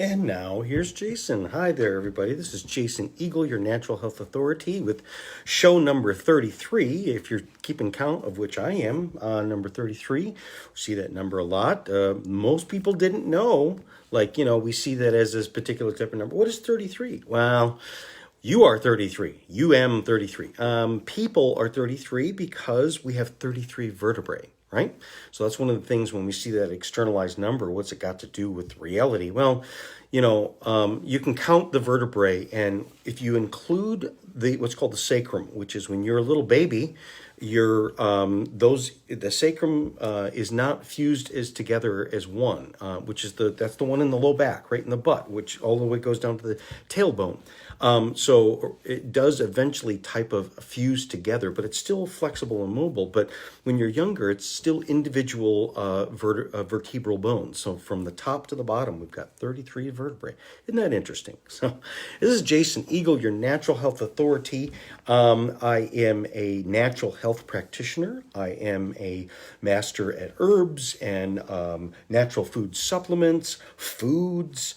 And now here's Jason. Hi there, everybody. This is Jason Eagle, your natural health authority, with show number 33. If you're keeping count, of which I am, number 33. See that number a lot. Most people didn't know. We see that as this particular type of number. What is 33? Well, you are 33. You am 33. People are 33 because we have 33 vertebrae. Right? So that's one of the things when we see that externalized number, what's it got to do with reality? Well, you can count the vertebrae, and if you include what's called the sacrum, which is when you're a little baby, the sacrum is not fused as together as one, which is that's the one in the low back, right in the butt, which all the way goes down to the tailbone. So it does eventually type of fuse together, but it's still flexible and mobile. But when you're younger, it's still individual vertebral bones. So from the top to the bottom, we've got 33 vertebrae. Isn't that interesting? So this is Jason Eagle, your natural health authority. I am a natural health practitioner. I am a master at herbs and natural food supplements, foods,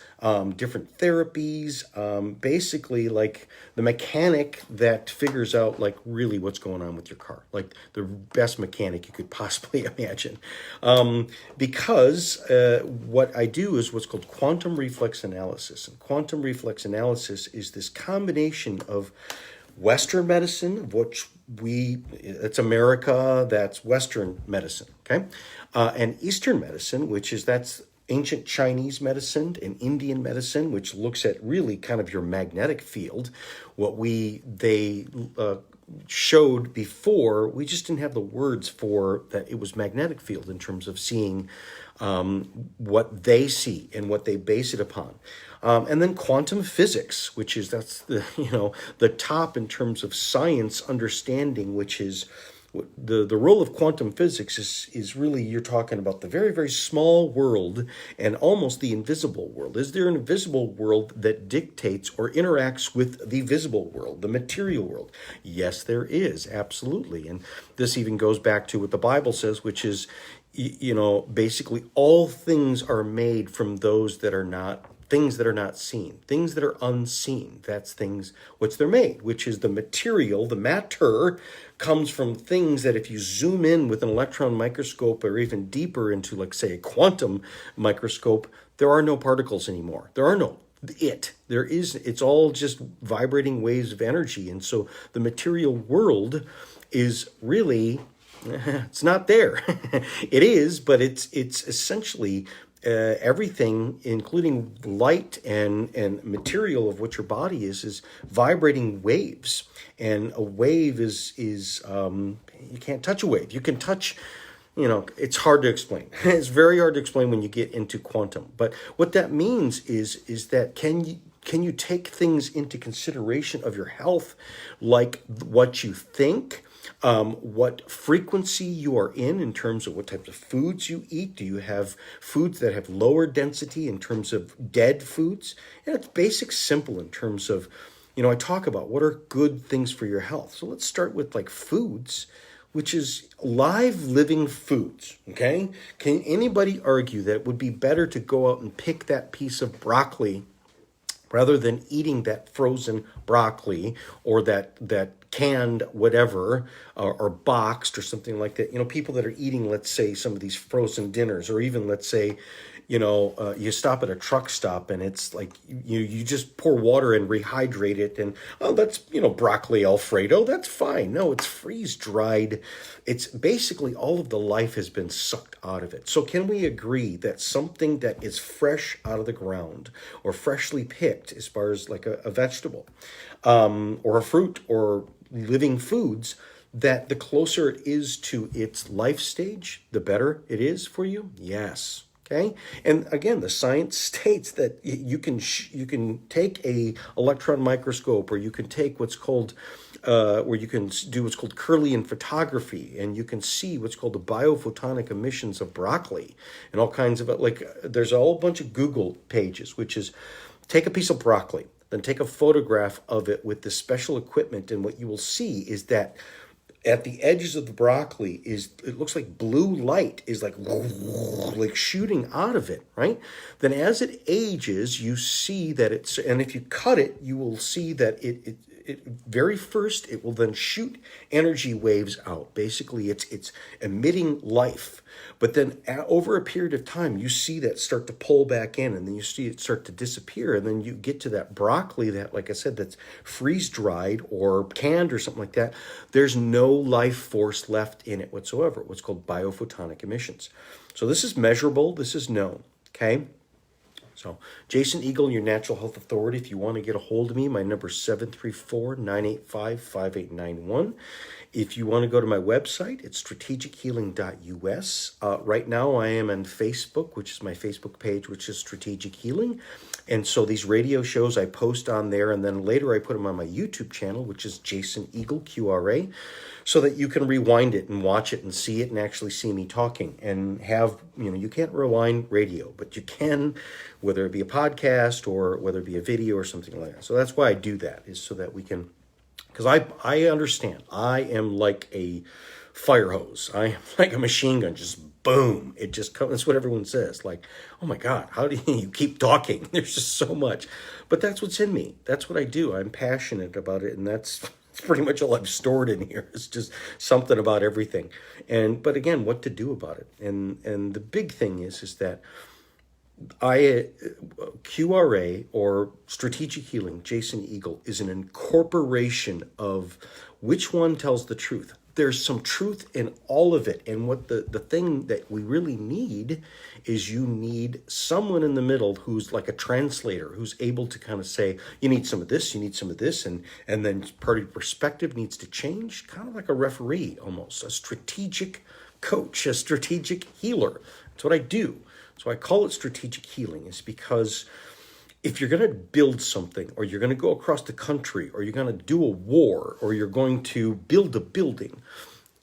different therapies, basically like the mechanic that figures out like really what's going on with your car, like the best mechanic you could possibly imagine. Because what I do is what's called quantum reflex analysis. And quantum reflex analysis is this combination of Western medicine, of which it's America, that's Western medicine, okay? And Eastern medicine, that's ancient Chinese medicine and Indian medicine, which looks at really kind of your magnetic field. What they showed before, we just didn't have the words for that. It was magnetic field in terms of seeing what they see and what they base it upon. And then quantum physics, that's the top in terms of science understanding, which is the role of quantum physics is really, you're talking about the very, very small world and almost the invisible world. Is there an invisible world that dictates or interacts with the visible world, the material world? Yes, there is, absolutely. And this even goes back to what the Bible says, which is, basically all things are made from things that are not seen, things that are unseen. That's things, which they're made, which is the material, the matter comes from things that if you zoom in with an electron microscope or even deeper into, like, say, a quantum microscope, there are no particles anymore. There are no it's all just vibrating waves of energy. And so the material world is really, it's not there. It is, but it's essentially everything, including light and material of what your body is vibrating waves. And a wave is you can't touch a wave. You can touch, it's hard to explain. It's very hard to explain when you get into quantum. But what that means is that can you take things into consideration of your health, like what you think, what frequency you are in terms of what types of foods you eat. Do you have foods that have lower density in terms of dead foods? And it's basic, simple in terms of, I talk about what are good things for your health. So let's start with like foods, which is live living foods, okay? Can anybody argue that it would be better to go out and pick that piece of broccoli rather than eating that frozen broccoli or that canned whatever or boxed or something like that? People that are eating, let's say, some of these frozen dinners, or even, let's say, you stop at a truck stop and it's like you just pour water and rehydrate it, and that's broccoli Alfredo, that's fine. No, it's freeze dried. It's basically all of the life has been sucked out of it. So can we agree that something that is fresh out of the ground or freshly picked, as far as like a vegetable or a fruit or living foods, that the closer it is to its life stage, the better it is for you? Yes. Okay, and again, the science states that you can take a electron microscope, or you can take what's called, where you can do what's called Kirlian photography, and you can see what's called the biophotonic emissions of broccoli, and all kinds of there's a whole bunch of Google pages, which is take a piece of broccoli, then take a photograph of it with this special equipment, and what you will see is that at the edges of the broccoli it looks like blue light is like shooting out of it, right? Then as it ages, you see that and if you cut it, you will see that it very first, it will then shoot energy waves out. Basically, it's emitting life. But then over a period of time, you see that start to pull back in, and then you see it start to disappear. And then you get to that broccoli that, like I said, that's freeze-dried or canned or something like that. There's no life force left in it whatsoever, what's called biophotonic emissions. So this is measurable. This is known, okay? So, Jason Eagle, your natural health authority. If you want to get a hold of me, my number is 734-985-5891. If you want to go to my website, it's strategichealing.us. Right now, I am on Facebook, which is my Facebook page, which is Strategic Healing. And so these radio shows I post on there, and then later I put them on my YouTube channel, which is Jason Eagle, QRA, so that you can rewind it and watch it and see it and actually see me talking and have, you can't rewind radio, but you can, whether it be a podcast or whether it be a video or something like that. So that's why I do that, is so that we can, because I understand, I am like a fire hose. I am like a machine gun, just boom. It just comes, that's what everyone says. Like, oh my God, how do you keep talking? There's just so much. But that's what's in me. That's what I do. I'm passionate about it, and that's pretty much all I've stored in here. It's just something about everything. But again, what to do about it. And the big thing is that QRA, or Strategic Healing, Jason Eagle, is an incorporation of which one tells the truth. There's some truth in all of it. And what the thing that we really need is, you need someone in the middle who's like a translator, who's able to kind of say, you need some of this, you need some of this, and then part of your perspective needs to change, kind of like a referee almost, a strategic coach, a strategic healer. That's what I do. So I call it strategic healing, is because if you're going to build something, or you're going to go across the country, or you're going to do a war, or you're going to build a building,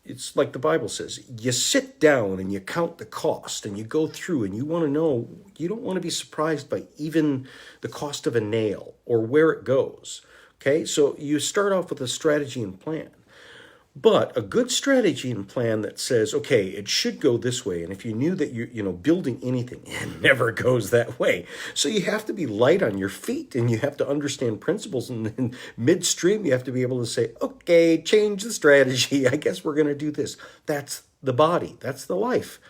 it's like the Bible says, you sit down and you count the cost, and you go through, and you want to know, you don't want to be surprised by even the cost of a nail or where it goes. Okay, so you start off with a strategy and plan. But a good strategy and plan that says, okay, it should go this way. And if you knew that building anything, it never goes that way. So you have to be light on your feet, and you have to understand principles. And then midstream, you have to be able to say, okay, change the strategy. I guess we're going to do this. That's the body. That's the life.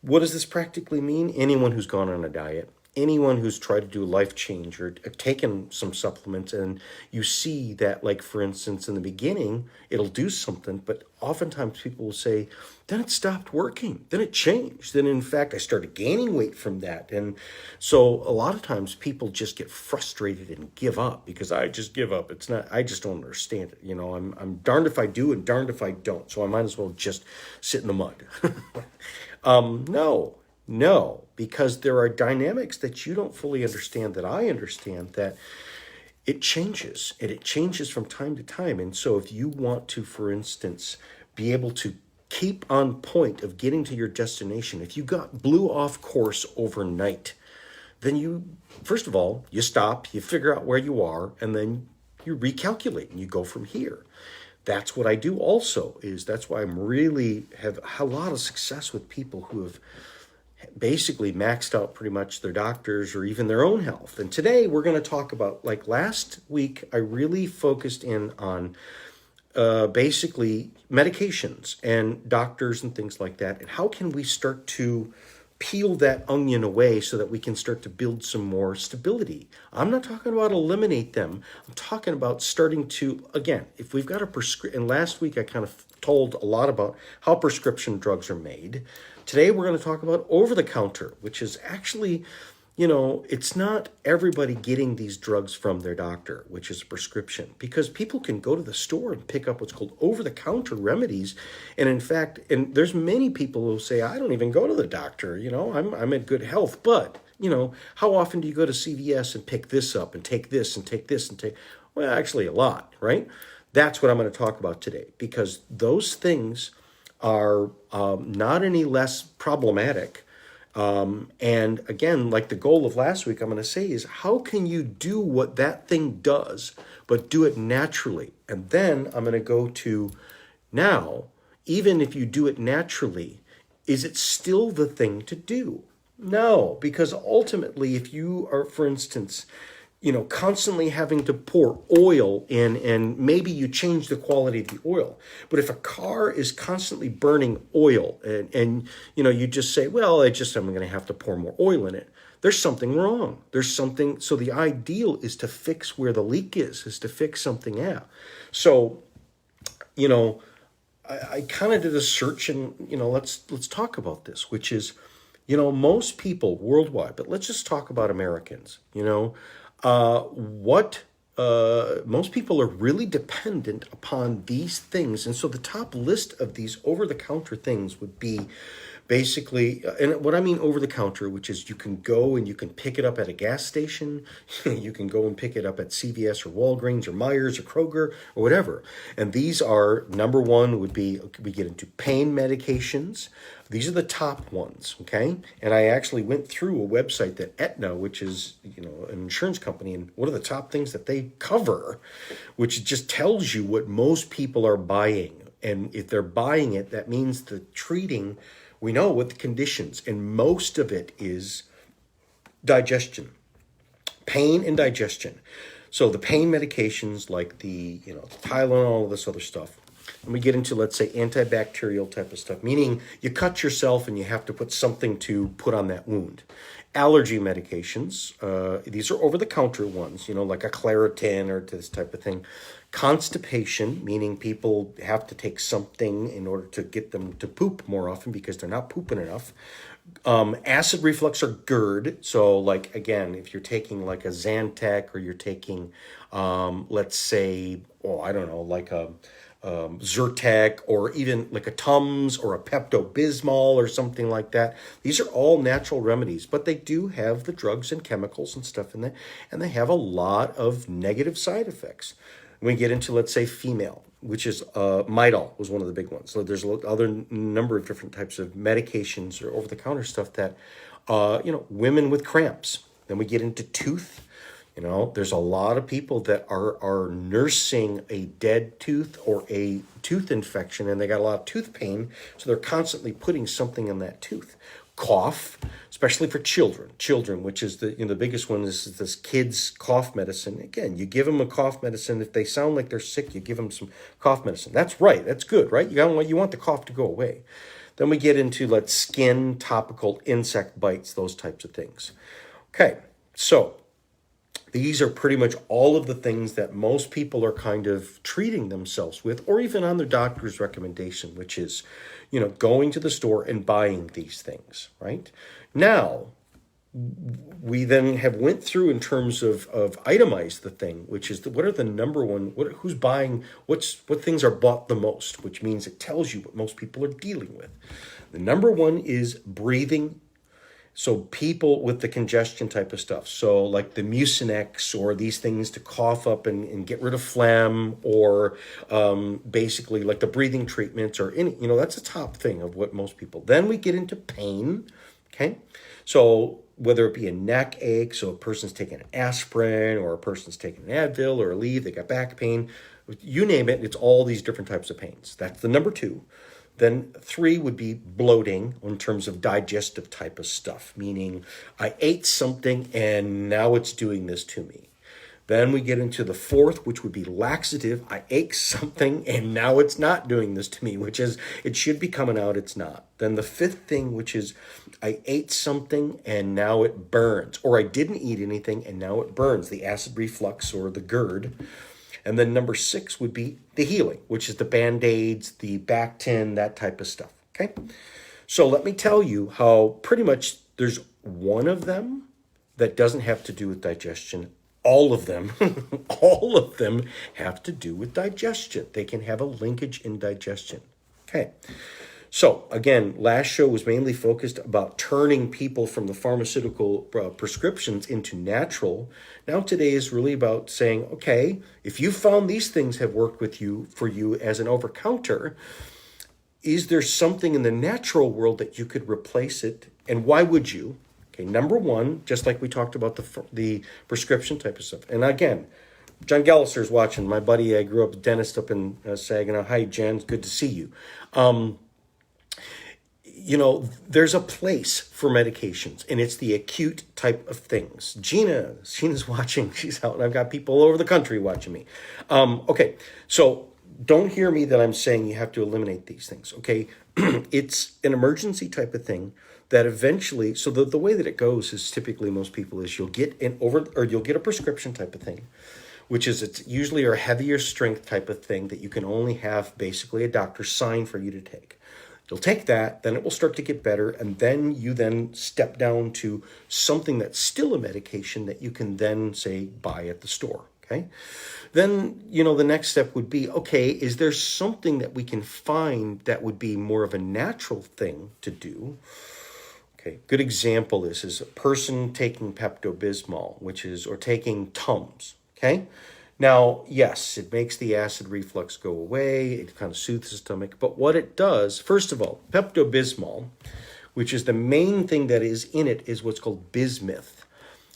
What does this practically mean? Anyone who's gone on a diet, anyone who's tried to do a life change or taken some supplements, and you see that, like, for instance, in the beginning, it'll do something, but oftentimes people will say, then it stopped working, then it changed. Then in fact, I started gaining weight from that. And so a lot of times people just get frustrated and give up, because I just give up. It's not, I just don't understand it. I'm darned if I do and darned if I don't. So I might as well just sit in the mud. No, because there are dynamics that you don't fully understand, that I understand, that it changes, and it changes from time to time. And so if you want to, for instance, be able to keep on point of getting to your destination, if you blew off course overnight, then you, first of all, you stop, you figure out where you are, and then you recalculate and you go from here. That's what I do also, that's why I'm really have a lot of success with people who have basically maxed out pretty much their doctors or even their own health. And today we're going to talk about, like last week, I really focused in on basically medications and doctors and things like that. And how can we start to peel that onion away so that we can start to build some more stability? I'm not talking about eliminate them. I'm talking about starting to, again, if we've got a prescription, and last week I kind of told a lot about how prescription drugs are made. Today we're going to talk about over-the-counter, which is actually, it's not everybody getting these drugs from their doctor, which is a prescription, because people can go to the store and pick up what's called over-the-counter remedies. And in fact, and there's many people who say, I don't even go to the doctor, I'm in good health. But, how often do you go to CVS and pick this up and take this and take this and take, well, actually a lot, right? That's what I'm going to talk about today, because those things are not any less problematic. And again, like the goal of last week, I'm going to say is, how can you do what that thing does, but do it naturally? And then I'm going to go to Now, even if you do it naturally, is it still the thing to do? No, because ultimately, if you are, for instance, constantly having to pour oil in, and maybe you change the quality of the oil. But if a car is constantly burning oil and you just say, well, I'm going to have to pour more oil in it. There's something wrong. So the ideal is to fix where the leak is to fix something out. So, I kind of did a search, and, let's talk about this, which is, most people worldwide, but let's just talk about Americans, most people are really dependent upon these things. And so the top list of these over-the-counter things would be basically, and what I mean over-the-counter, which is you can go and you can pick it up at a gas station, you can go and pick it up at CVS or Walgreens or Myers or Kroger or whatever. And these are, number one would be, we get into pain medications. These are the top ones, okay? And I actually went through a website that Aetna, which is, an insurance company, and what are the top things that they cover, which just tells you what most people are buying. And if they're buying it, that means the treating, we know what the conditions, and most of it is digestion, pain and digestion. So the pain medications like the Tylenol, all this other stuff. And we get into, let's say, antibacterial type of stuff, meaning you cut yourself and you have to put something to put on that wound. Allergy medications, these are over-the-counter ones, like a Claritin or this type of thing. Constipation, meaning people have to take something in order to get them to poop more often because they're not pooping enough. Acid reflux or GERD. So, like, again, if you're taking like a Zantac or you're taking, let's say, like a Zyrtec, or even like a Tums or a Pepto-Bismol or something like that. These are all natural remedies, but they do have the drugs and chemicals and stuff in there, and they have a lot of negative side effects. When we get into, let's say, female, which is Midol was one of the big ones. So there's a other number of different types of medications or over-the-counter stuff that, women with cramps. Then we get into tooth. There's a lot of people that are nursing a dead tooth or a tooth infection, and they got a lot of tooth pain, so they're constantly putting something in that tooth. Cough, especially for children, which is the biggest one is this kids' cough medicine. Again, you give them a cough medicine. If they sound like they're sick, you give them some cough medicine. That's right. That's good, right? You want the cough to go away. Then we get into skin, topical, insect bites, those types of things. Okay, so these are pretty much all of the things that most people are kind of treating themselves with, or even on their doctor's recommendation, which is, going to the store and buying these things, right? Now, we then have went through in terms of itemize the thing, which is what are the number one, who's buying, what things are bought the most, which means it tells you what most people are dealing with. The number one is breathing. So people with the congestion type of stuff, so like the Mucinex or these things to cough up and get rid of phlegm, or basically like the breathing treatments or any, that's a top thing of what most people. Then we get into pain, okay? So whether it be a neck ache, so a person's taking an aspirin or a person's taking an Advil or a Aleve, they got back pain, you name it, it's all these different types of pains. That's the number two. Then 3 would be bloating in terms of digestive type of stuff, meaning I ate something and now it's doing this to me. Then we get into the 4th, which would be laxative. I ate something and now it's not doing this to me, which is it should be coming out, it's not. Then the 5th thing, which is I ate something and now it burns, or I didn't eat anything and now it burns, the acid reflux or the GERD. And then number 6 would be the healing, which is the Band-Aids, the Bactin, that type of stuff, okay? So let me tell you how pretty much there's one of them that doesn't have to do with digestion. All of them, all of them have to do with digestion. They can have a linkage in digestion, okay? So again, last show was mainly focused about turning people from the pharmaceutical prescriptions into natural. Now today is really about saying, okay, if you found these things have worked for you as an over-counter, is there something in the natural world that you could replace it? And why would you? Okay, number one, just like we talked about the prescription type of stuff. And again, John Gallister's watching. My buddy, I grew up a dentist up in Saginaw. Hi, Jan. Good to see you. There's a place for medications, and it's the acute type of things. Gina's watching. She's out, and I've got people all over the country watching me. Okay, so don't hear me that I'm saying you have to eliminate these things, okay? It's an emergency type of thing that eventually, so the way that it goes is typically most people is you'll get you'll get a prescription type of thing, which is it's usually a heavier strength type of thing that you can only have basically a doctor sign for you to take. You'll take that, then it will start to get better, and then you step down to something that's still a medication that you can then, say, buy at the store, okay? Then, the next step would be, okay, is there something that we can find that would be more of a natural thing to do? Okay, good example is a person taking Pepto-Bismol, or taking Tums, okay? Now, yes, it makes the acid reflux go away. It kind of soothes the stomach. But what it does, first of all, Pepto-Bismol, which is the main thing that is in it, is what's called bismuth.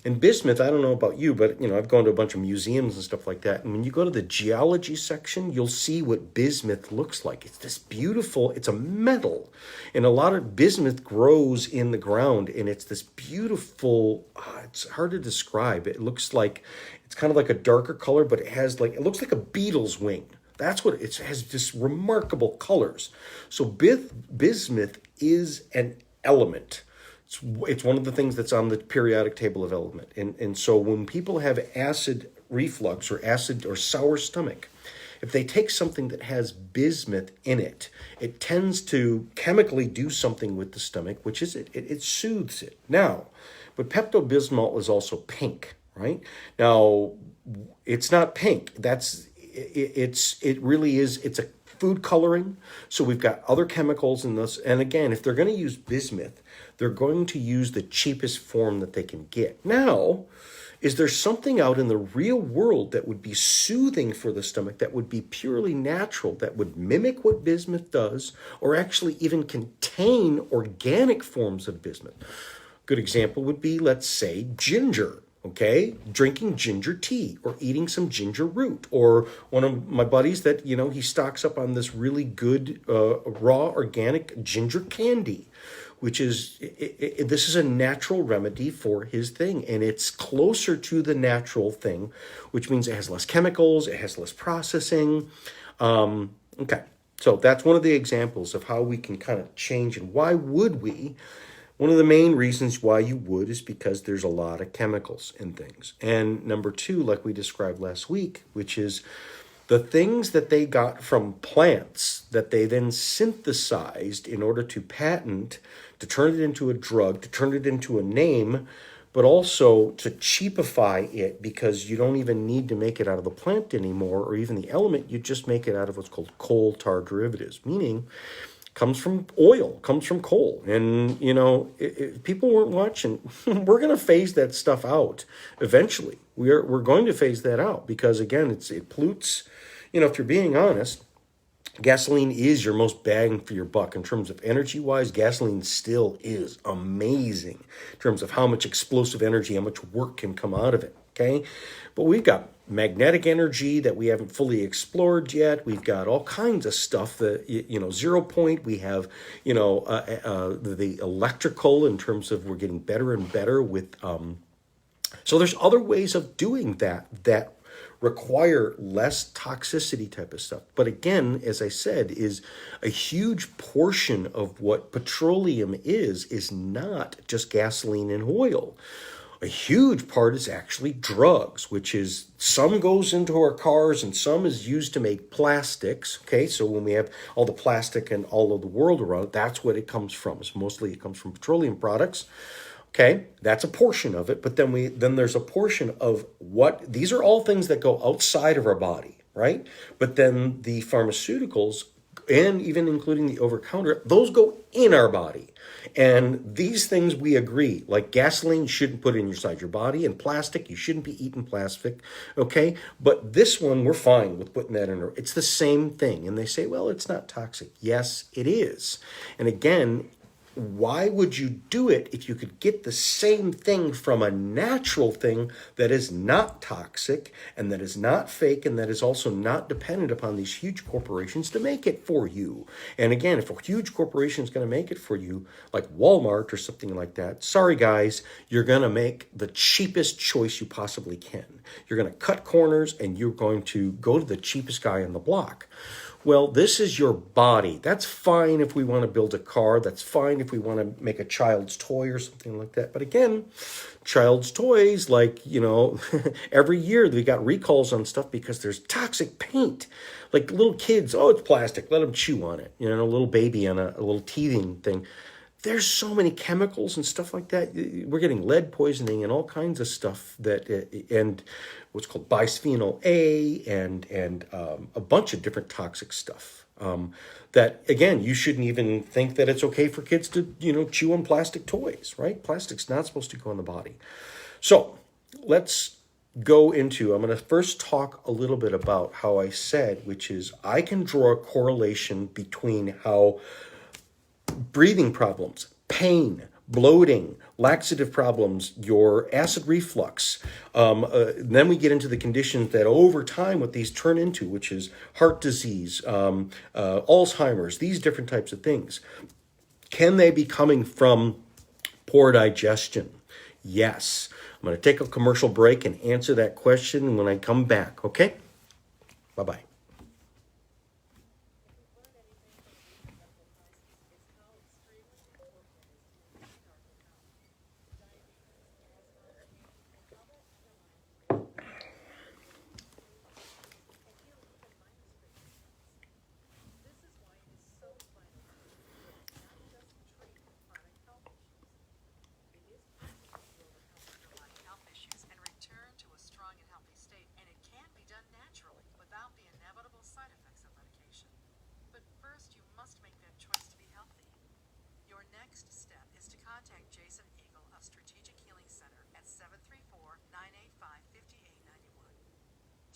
And bismuth, I don't know about you, but, I've gone to a bunch of museums and stuff like that. And when you go to the geology section, you'll see what bismuth looks like. It's this beautiful, it's a metal. And a lot of bismuth grows in the ground. And it's this beautiful, it's hard to describe. It looks like, it's kind of like a darker color, but it looks like a beetle's wing. That's what it has, just remarkable colors. So bismuth is an element. It's one of the things that's on the periodic table of element. And so when people have acid reflux or acid or sour stomach, if they take something that has bismuth in it, it tends to chemically do something with the stomach, which is it soothes it. Now, but Pepto-Bismol is also pink, right? Now, it's not pink. It really is. It's a food coloring. So we've got other chemicals in this. And again, if they're going to use bismuth, they're going to use the cheapest form that they can get. Now, is there something out in the real world that would be soothing for the stomach, that would be purely natural, that would mimic what bismuth does, or actually even contain organic forms of bismuth? Good example would be, let's say, ginger. Okay, drinking ginger tea or eating some ginger root, or one of my buddies that, he stocks up on this really good raw organic ginger candy, which is, this is a natural remedy for his thing. And it's closer to the natural thing, which means it has less chemicals, it has less processing. Okay, so that's one of the examples of how we can kind of change. And why would we? One of the main reasons why you would is because there's a lot of chemicals in things. And number two, like we described last week, which is the things that they got from plants that they then synthesized in order to patent, to turn it into a drug, to turn it into a name, but also to cheapify it, because you don't even need to make it out of the plant anymore, or even the element. You just make it out of what's called coal tar derivatives, meaning comes from oil, comes from coal. And, if people weren't watching, we're going to phase that stuff out eventually. We're going to phase that out because, again, it pollutes. If you're being honest, gasoline is your most bang for your buck in terms of energy-wise. Gasoline still is amazing in terms of how much explosive energy, how much work can come out of it, okay? But we've got magnetic energy that we haven't fully explored yet. We've got all kinds of stuff that, 0 point. We have, the electrical in terms of we're getting better and better with. So there's other ways of doing that require less toxicity type of stuff. But again, as I said, is a huge portion of what petroleum is not just gasoline and oil. A huge part is actually drugs, which is some goes into our cars and some is used to make plastics. Okay, so when we have all the plastic and all of the world around it, that's what it comes from. So mostly it comes from petroleum products. Okay, that's a portion of it. But then there's a portion of what, these are all things that go outside of our body, right? But then the pharmaceuticals, and even including the over-the-counter, those go in our body. And these things we agree, like gasoline, you shouldn't put inside your body, and plastic, you shouldn't be eating plastic, okay? But this one, we're fine with putting that in. It's the same thing. And they say, well, it's not toxic. Yes, it is. And again, why would you do it if you could get the same thing from a natural thing that is not toxic and that is not fake and that is also not dependent upon these huge corporations to make it for you? And again, if a huge corporation is going to make it for you, like Walmart or something like that, sorry guys, you're going to make the cheapest choice you possibly can. You're going to cut corners and you're going to go to the cheapest guy on the block. Well, this is your body. That's fine if we want to build a car. That's fine if we want to make a child's toy or something like that. But again, child's toys, like, every year they got recalls on stuff because there's toxic paint. Like little kids, oh, it's plastic. Let them chew on it. A little baby on a little teething thing. There's so many chemicals and stuff like that. We're getting lead poisoning and all kinds of stuff and what's called bisphenol A and a bunch of different toxic stuff. That again, you shouldn't even think that it's okay for kids to chew on plastic toys, right? Plastic's not supposed to go in the body. So let's go into. I'm going to first talk a little bit about how I said, which is I can draw a correlation between how breathing problems, pain, bloating, laxative problems, your acid reflux. Then we get into the conditions that over time what these turn into, which is heart disease, Alzheimer's, these different types of things. Can they be coming from poor digestion? Yes. I'm going to take a commercial break and answer that question when I come back, okay? Bye-bye.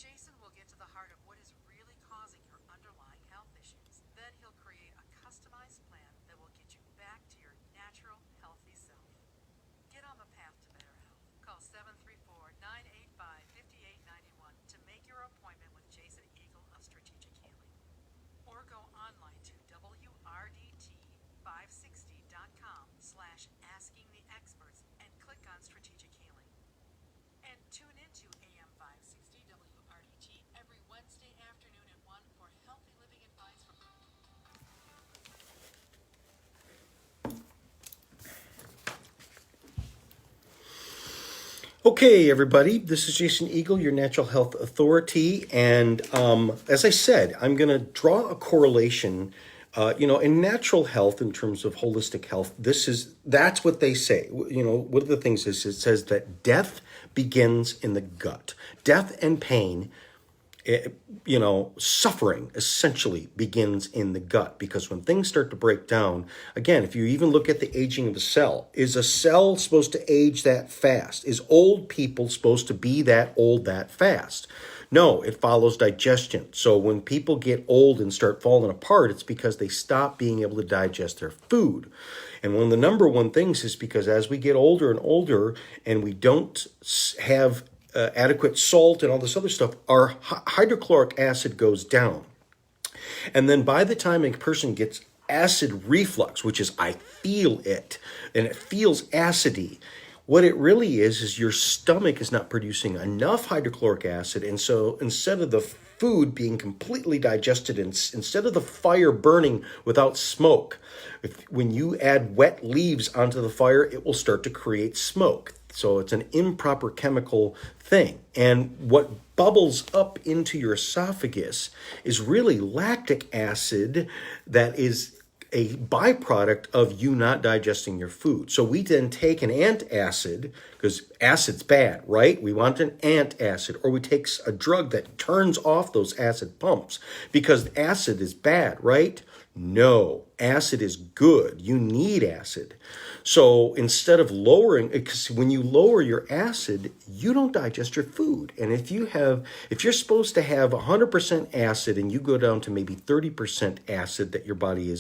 Jason will get to the heart of what is really causing your underlying health issues. Then he'll create a customized plan that will get you back to your natural, healthy self. Get on the path to better health. Call 734-985-5891 to make your appointment with Jason Eagle of Strategic Healing. Or go online to wrdt560.com/askingtheexperts and click on Strategic Healing. And tune into AM 560 WRDT every Wednesday afternoon at 1 for healthy living advice from... Okay, everybody, this is Jason Eagle, your natural health authority. And as I said, I'm going to draw a correlation, in natural health in terms of holistic health. That's what they say. One of the things is it says that death begins in the gut. Death and pain, suffering essentially begins in the gut, because when things start to break down, again, if you even look at the aging of a cell, is a cell supposed to age that fast? Is old people supposed to be that old that fast? No, it follows digestion. So when people get old and start falling apart, it's because they stop being able to digest their food. And one of the number one things is because as we get older and older and we don't have adequate salt and all this other stuff, our hydrochloric acid goes down. And then by the time a person gets acid reflux, which is I feel it, and it feels acidy, what it really is your stomach is not producing enough hydrochloric acid. And so instead of the food being completely digested, instead of the fire burning without smoke, when you add wet leaves onto the fire, it will start to create smoke. So it's an improper chemical thing. And what bubbles up into your esophagus is really lactic acid that is a byproduct of you not digesting your food. So we then take an antacid, because acid's bad, right? We want an antacid, or we take a drug that turns off those acid pumps because acid is bad, right? No. acid is good. You need acid. So instead of lowering, because when you lower your acid, you don't digest your food. And if you're supposed to have 100% acid and you go down to maybe 30% acid that your body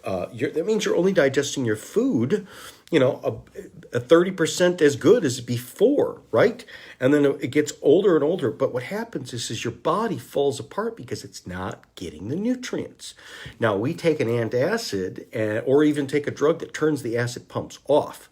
that means you're only digesting your food, a 30% as good as before, right? And then it gets older and older. But what happens is your body falls apart because it's not getting the nutrients. Now, we take an antacid or even take a drug that turns the acid pumps off.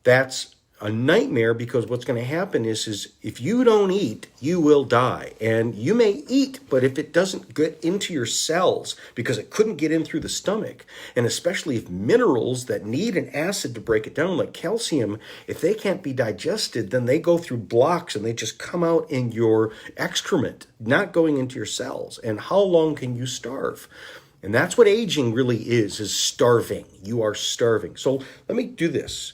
That's a nightmare, because what's going to happen is if you don't eat, you will die. And you may eat, but if it doesn't get into your cells because it couldn't get in through the stomach, and especially if minerals that need an acid to break it down, like calcium, if they can't be digested, then they go through blocks and they just come out in your excrement, not going into your cells. And how long can you starve? And that's what aging really is starving. You are starving. So let me do this.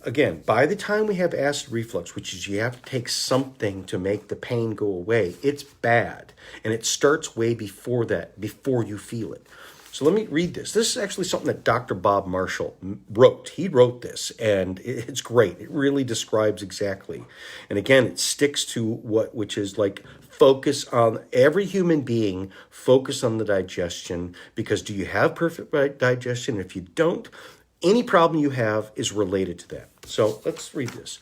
Again, by the time we have acid reflux, which is you have to take something to make the pain go away, it's bad. And it starts way before that, before you feel it. So let me read this. This is actually something that Dr. Bob Marshall wrote. He wrote this, and it's great. It really describes exactly. And again, it sticks to which is like focus on every human being, focus on the digestion, because do you have perfect digestion? If you don't, any problem you have is related to that. So let's read this.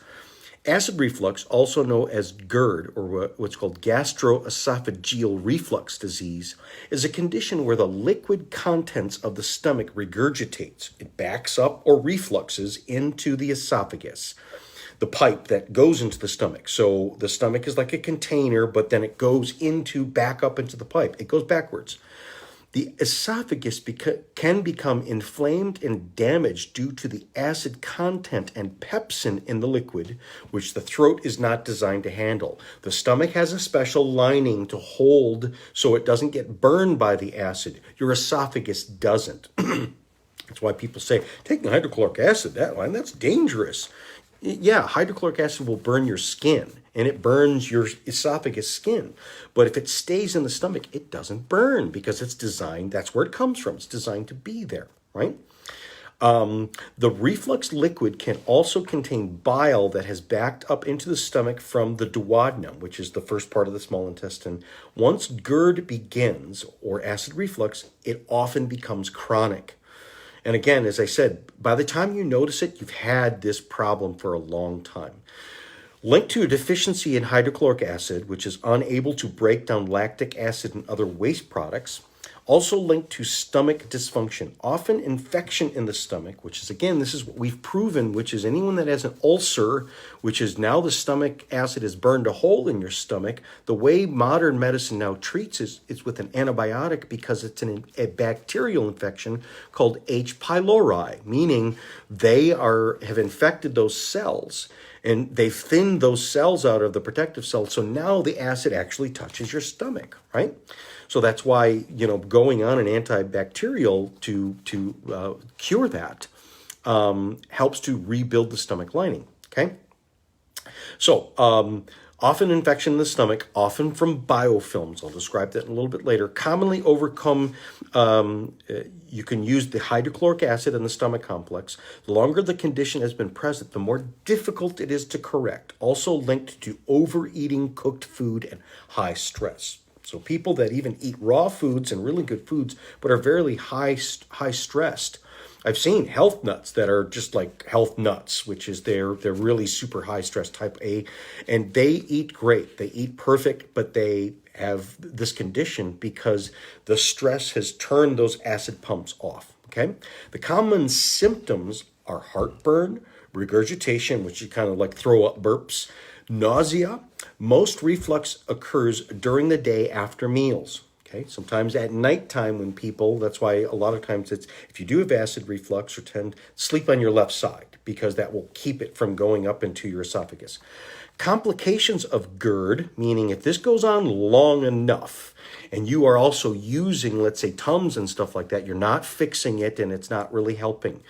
Acid reflux, also known as GERD, or what's called gastroesophageal reflux disease, is a condition where the liquid contents of the stomach regurgitates. It backs up or refluxes into the esophagus, the pipe that goes into the stomach. So the stomach is like a container, but then it goes back up into the pipe. It goes backwards. The esophagus can become inflamed and damaged due to the acid content and pepsin in the liquid, which the throat is not designed to handle. The stomach has a special lining to hold so it doesn't get burned by the acid. Your esophagus doesn't. That's why people say, taking hydrochloric acid, that's dangerous. Yeah, hydrochloric acid will burn your skin, and it burns your esophagus skin. But if it stays in the stomach, it doesn't burn because it's designed, that's where it comes from. It's designed to be there, right? The reflux liquid can also contain bile that has backed up into the stomach from the duodenum, which is the first part of the small intestine. Once GERD begins, or acid reflux, it often becomes chronic. And again, as I said, by the time you notice it, you've had this problem for a long time. Linked to a deficiency in hydrochloric acid, which is unable to break down lactic acid and other waste products. Also linked to stomach dysfunction, often infection in the stomach, which is, again, this is what we've proven, which is anyone that has an ulcer, which is now the stomach acid has burned a hole in your stomach. The way modern medicine now treats is with an antibiotic, because it's a bacterial infection called H. pylori, meaning they have infected those cells. And they've thinned those cells out of the protective cells. So now the acid actually touches your stomach, right? So that's why, going on an antibacterial to cure that helps to rebuild the stomach lining, okay? So often infection in the stomach, often from biofilms. I'll describe that in a little bit later. Commonly overcome, you can use the hydrochloric acid in the stomach complex. The longer the condition has been present, the more difficult it is to correct. Also linked to overeating cooked food and high stress. So people that even eat raw foods and really good foods, but are very high stressed. I've seen health nuts that are just like health nuts, which is they're really super high stress type A, and they eat great. They eat perfect, but they have this condition because the stress has turned those acid pumps off, okay? The common symptoms are heartburn, regurgitation, which is kind of like throw up burps, nausea. Most reflux occurs during the day after meals. Okay, sometimes at nighttime when people, that's why a lot of times it's, if you do have acid reflux, or tend sleep on your left side, because that will keep it from going up into your esophagus. Complications of GERD, meaning if this goes on long enough and you are also using, let's say, Tums and stuff like that, you're not fixing it and it's not really helping.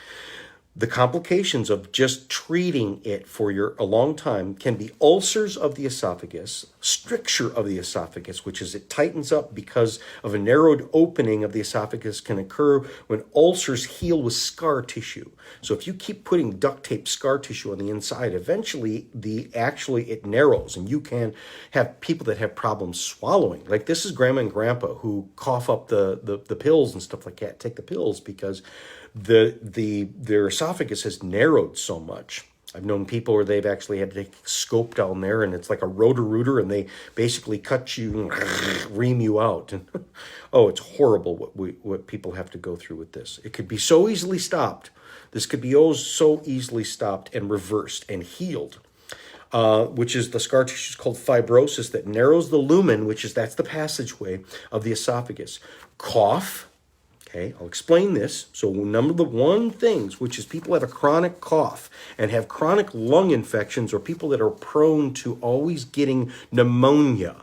The complications of just treating it for a long time can be ulcers of the esophagus, stricture of the esophagus, which is it tightens up because of a narrowed opening of the esophagus can occur when ulcers heal with scar tissue. So if you keep putting duct tape scar tissue on the inside, eventually it narrows, and you can have people that have problems swallowing. Like this is grandma and grandpa who cough up the pills and stuff like that, take the pills because their esophagus has narrowed so much. I've known people where they've actually had to take a scope down there, and it's like a rotor-rooter, and they basically cut you and ream you out. And oh, it's horrible what people have to go through with this. It could be so easily stopped. This could be so easily stopped and reversed and healed. Which is the scar tissue is called fibrosis that narrows the lumen, that's the passageway of the esophagus. Cough. Okay, I'll explain this. So number the one things, which is people have a chronic cough and have chronic lung infections, or people that are prone to always getting pneumonia.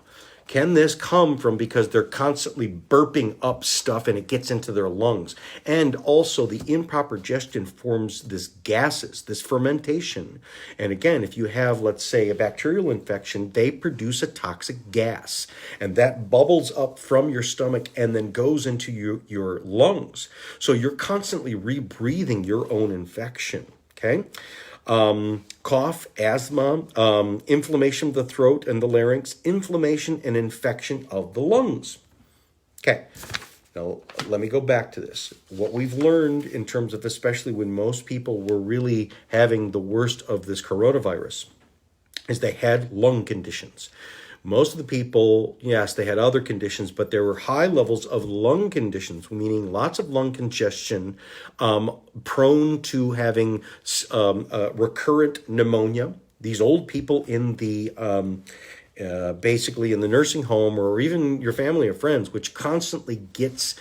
Can this come from because they're constantly burping up stuff and it gets into their lungs? And also the improper digestion forms this gases, this fermentation. And again, if you have, let's say, a bacterial infection, they produce a toxic gas. And that bubbles up from your stomach and then goes into your lungs. So you're constantly rebreathing your own infection, okay? Cough, asthma, inflammation of the throat and the larynx, inflammation and infection of the lungs. Okay, now let me go back to this. What we've learned in terms of, especially when most people were really having the worst of this coronavirus, is they had lung conditions. Most of the people, yes, they had other conditions, but there were high levels of lung conditions, meaning lots of lung congestion, prone to having recurrent pneumonia. These old people in the basically in the nursing home, or even your family or friends, which constantly gets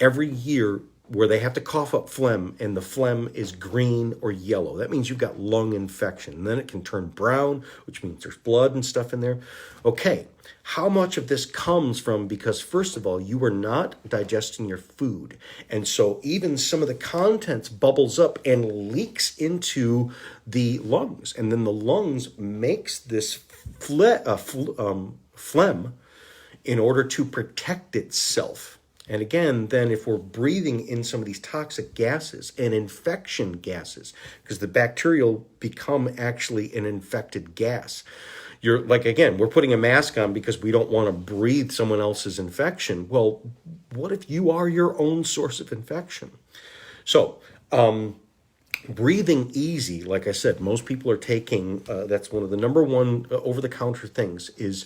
every year where they have to cough up phlegm, and the phlegm is green or yellow. That means you've got lung infection. And then it can turn brown, which means there's blood and stuff in there. Okay, how much of this comes from, because first of all, you are not digesting your food. And so even some of the contents bubbles up and leaks into the lungs. And then the lungs makes this phlegm in order to protect itself. And again, then if we're breathing in some of these toxic gases and infection gases, because the bacterial become actually an infected gas. You're like, again, we're putting a mask on because we don't want to breathe someone else's infection. Well, what if you are your own source of infection? So, breathing easy, like I said, most people are taking, that's one of the number one over-the-counter things is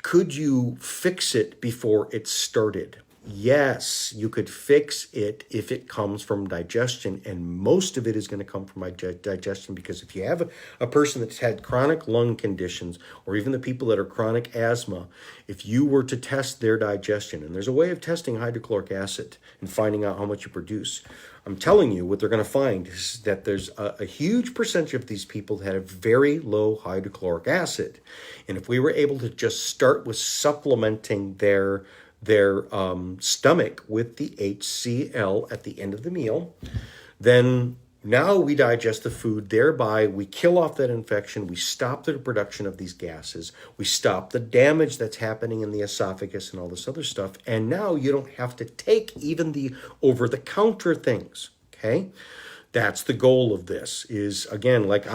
could you fix it before it started? Yes, you could fix it if it comes from digestion, and most of it is going to come from digestion, because if you have a person that's had chronic lung conditions, or even the people that are chronic asthma, if you were to test their digestion, and there's a way of testing hydrochloric acid and finding out how much you produce, I'm telling you what they're going to find is that there's a huge percentage of these people that have very low hydrochloric acid. And if we were able to just start with supplementing their stomach with the HCl at the end of the meal, then now we digest the food, thereby we kill off that infection, we stop the production of these gases, we stop the damage that's happening in the esophagus and all this other stuff, and now you don't have to take even the over-the-counter things, okay? That's the goal of this, is, again, like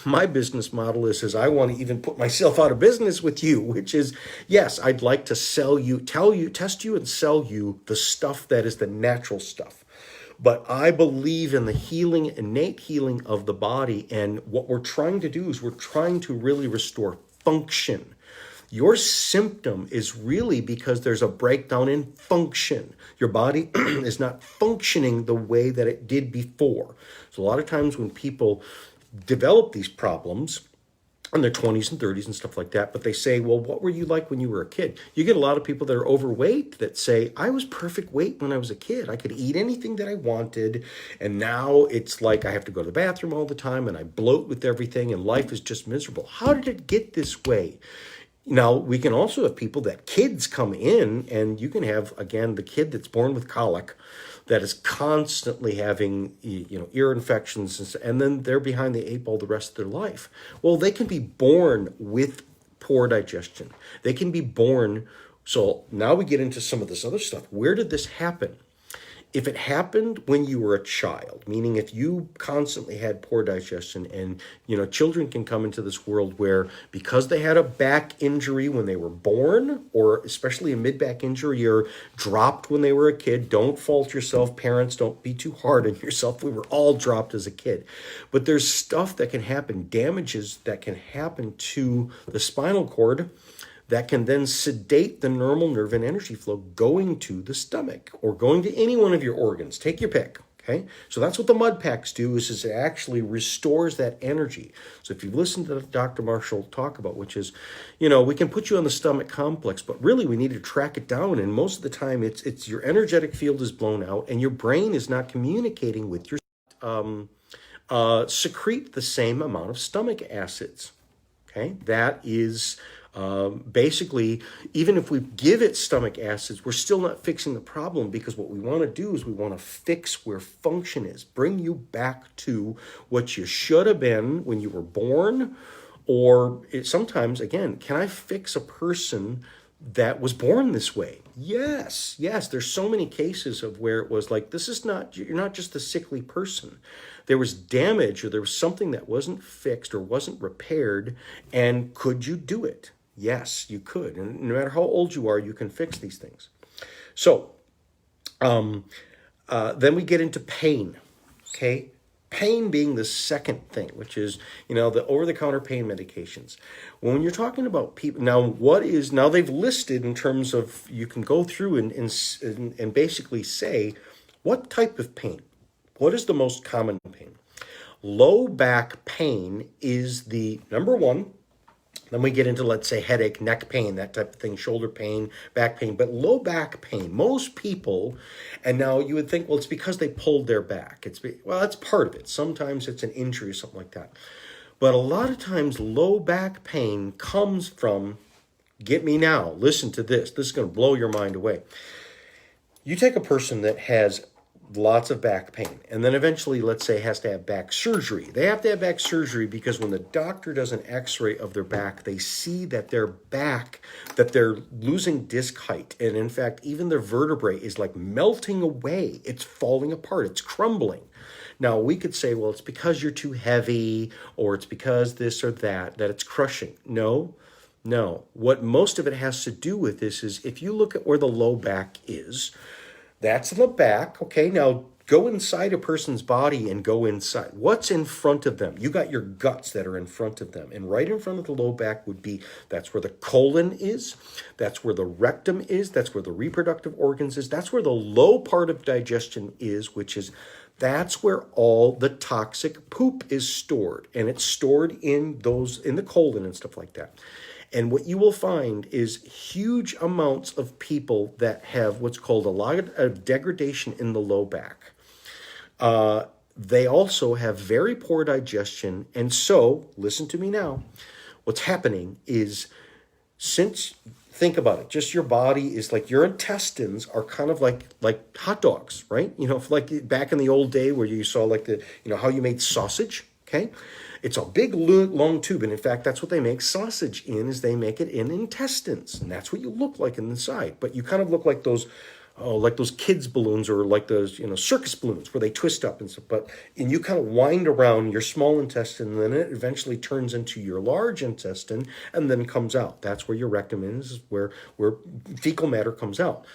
my business model is I want to even put myself out of business with you, which is, yes, I'd like to test you and sell you the stuff that is the natural stuff. But I believe in the healing, innate healing of the body. And what we're trying to do is we're trying to really restore function. Your symptom is really because there's a breakdown in function. Your body is not functioning the way that it did before. So a lot of times when people develop these problems in their 20s and 30s and stuff like that, but they say, well, what were you like when you were a kid? You get a lot of people that are overweight that say, I was perfect weight when I was a kid. I could eat anything that I wanted. And now it's like I have to go to the bathroom all the time and I bloat with everything and life is just miserable. How did it get this way? Now, we can also have people that kids come in, and you can have, again, the kid that's born with colic, that is constantly having, ear infections, and then they're behind the eight ball the rest of their life. Well, they can be born with poor digestion. They can be born. So now we get into some of this other stuff. Where did this happen? If it happened when you were a child, meaning if you constantly had poor digestion, and children can come into this world where, because they had a back injury when they were born, or especially a mid-back injury, or dropped when they were a kid. Don't fault yourself, parents, don't be too hard on yourself. We were all dropped as a kid. But there's stuff that can happen, damages that can happen to the spinal cord, that can then sedate the normal nerve and energy flow going to the stomach or going to any one of your organs. Take your pick, okay? So that's what the mud packs do, is it actually restores that energy. So if you've listened to Dr. Marshall talk about, which is, we can put you on the stomach complex, but really we need to track it down. And most of the time it's your energetic field is blown out and your brain is not communicating with your secrete the same amount of stomach acids, okay? That is... basically, even if we give it stomach acids, we're still not fixing the problem, because what we want to do is we want to fix where function is, bring you back to what you should have been when you were born. Or sometimes, again, can I fix a person that was born this way? Yes. There's so many cases of where it was like, you're not just a sickly person. There was damage, or there was something that wasn't fixed or wasn't repaired. And could you do it? Yes, you could. And no matter how old you are, you can fix these things. So then we get into pain, okay? Pain being the second thing, which is, the over-the-counter pain medications. When you're talking about people, now they've listed in terms of, you can go through and basically say, what type of pain? What is the most common pain? Low back pain is the number one. Then we get into, let's say, headache, neck pain, that type of thing, shoulder pain, back pain. But low back pain, most people, and now you would think, well, it's because they pulled their back. That's part of it. Sometimes it's an injury or something like that. But a lot of times low back pain comes from, get me now, listen to this. This is going to blow your mind away. You take a person that has lots of back pain, and then eventually, let's say, has to have back surgery. They have to have back surgery because when the doctor does an x-ray of their back, they see that their back, that they're losing disc height. And in fact, even their vertebrae is like melting away. It's falling apart. It's crumbling. Now, we could say, well, it's because you're too heavy, or it's because this or that it's crushing. No. What most of it has to do with this is, if you look at where the low back is, that's the back. Okay, now go inside a person's body and go inside. What's in front of them? You got your guts that are in front of them. And right in front of the low back would be, that's where the colon is. That's where the rectum is. That's where the reproductive organs is. That's where the low part of digestion is, that's where all the toxic poop is stored. And it's stored in the colon and stuff like that. And what you will find is huge amounts of people that have what's called a lot of degradation in the low back. They also have very poor digestion. And so, listen to me now, what's happening is, think about it, just your body is like, your intestines are kind of like hot dogs, right? Like back in the old day where you saw like how you made sausage, okay? It's a big, long tube, and in fact, that's what they make sausage in, is they make it in intestines, and that's what you look like inside. But you kind of look like those kids' balloons, or like those, circus balloons where they twist up and stuff. And you kind of wind around your small intestine, and then it eventually turns into your large intestine, and then comes out. That's where your rectum is, where fecal matter comes out.